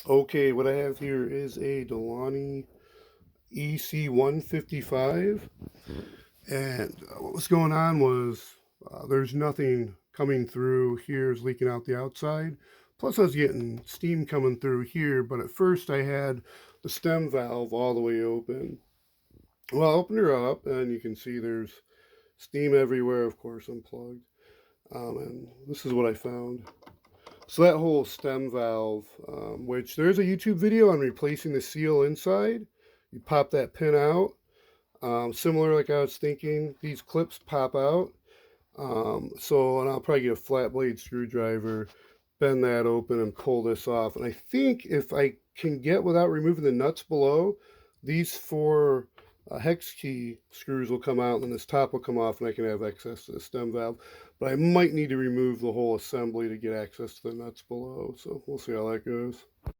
Okay, what I have here is a Delani EC155, and what was going on was there's nothing coming through here is leaking out the outside. Plus I was getting steam coming through here, but at first I had the stem valve all the way open. Well, I opened her up and you can see there's steam everywhere, of course unplugged. And this is what I found. So that whole stem valve, which there's a YouTube video on replacing the seal inside. You pop that pin out. Similar like I was thinking, these clips pop out. And I'll probably get a flat blade screwdriver, bend that open and pull this off. And I think if I can get without removing the nuts below, these four hex key screws will come out and this top will come off and I can have access to the stem valve. But I might need to remove the whole assembly to get access to the nuts below. So we'll see how that goes.